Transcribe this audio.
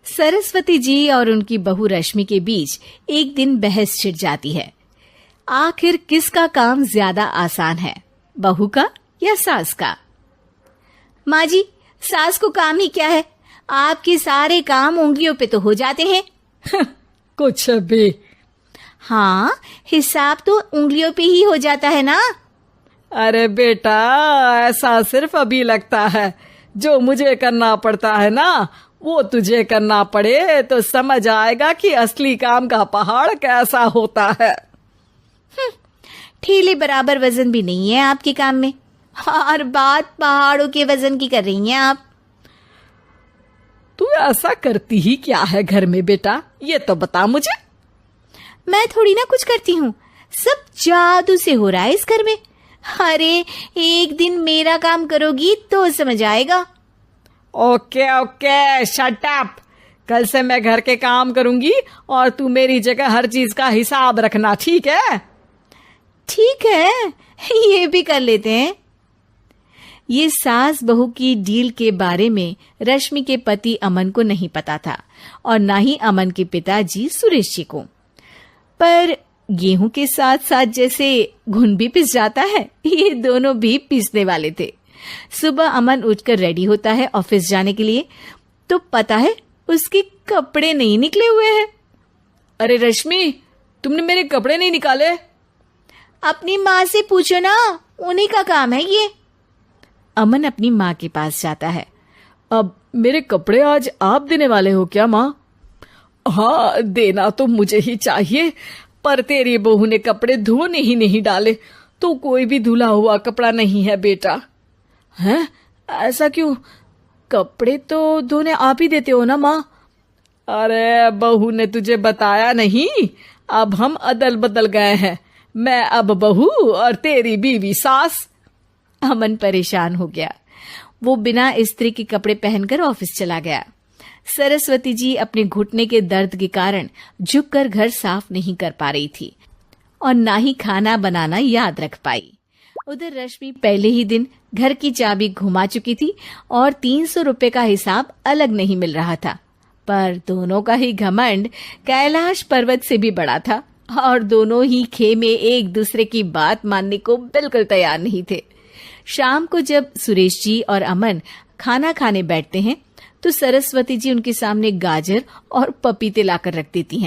सरस्वती जी और उनकी बहू रश्मि के बीच एक दिन बहस छिड़ जाती है। आखिर किसका काम ज्यादा आसान है, बहू का या सास का? माँ जी, सास को काम ही क्या है, आपके सारे काम उंगलियों पे तो हो जाते हैं। कुछ भी। हाँ, हिसाब तो उंगलियों पे ही हो जाता है ना। अरे बेटा, ऐसा सिर्फ अभी लगता है। जो मुझे करना पड़ता है ना, वो तुझे करना पड़े तो समझ आएगा कि असली काम का पहाड़ कैसा होता है। ठेले बराबर वजन भी नहीं है आपके काम में, और बात पहाड़ों के वजन की कर रही हैं आप। तू ऐसा करती ही क्या है घर में बेटा, ये तो बता मुझे। मैं थोड़ी ना कुछ करती हूँ, सब जादू से हो रहा है इस घर में। अरे एक दिन मेरा काम करोगी तो समझ आएगा। Okay okay, shut up. कल से मैं घर के काम करूंगी और तू मेरी जगह हर चीज का हिसाब रखना, ठीक है? ठीक है, ये भी कर लेते हैं। ये सास बहू की डील के बारे में रश्मि के पति अमन को नहीं पता था और ना ही अमन के पिताजी सुरेश जी को। पर गेहूं के साथ साथ जैसे घुन भी पिस जाता है, ये दोनों भी पीसने वाले थे। सुबह अमन उठकर रेडी होता है ऑफिस जाने के लिए, तो पता है उसके कपड़े नहीं निकले हुए हैं। अरे रश्मि, तुमने मेरे कपड़े नहीं निकाले? अपनी माँ से पूछो ना, उन्हीं का काम है ये। अमन अपनी माँ के पास जाता है। अब मेरे कपड़े आज आप देने वाले हो क्या माँ? हाँ, देना तो मुझे ही चाहिए, पर तेरी बहू ने कपड़े धोने ही नहीं डाले, तो कोई भी धुला हुआ कपड़ा नहीं है बेटा। हैं? ऐसा क्यों? कपड़े तो धोने आप ही देते हो ना माँ? अरे बहू ने तुझे बताया नहीं, अब हम अदल बदल गए हैं। मैं अब बहू और तेरी बीवी सास। अमन परेशान हो गया। वो बिना इस्त्री के कपड़े पहनकर ऑफिस चला गया। सरस्वती जी अपने घुटने के दर्द के कारण झुककर घर साफ नहीं कर पा रही थी और ना ही खाना बनाना याद रख पाई। उधर रश्मि पहले ही दिन घर की चाबी घुमा चुकी थी और 300 रुपए का हिसाब अलग नहीं मिल रहा था। पर दोनों का ही घमंड कैलाश पर्वत से भी बड़ा था और दोनों ही खेमे एक दूसरे की बात मानने को बिल्कुल तैयार नहीं थे। शाम को जब सुरेश जी और अमन खाना खाने बैठते हैं तो सरस्वती जी उनके सामने गाजर और पपीते लाकर रख देती हैं।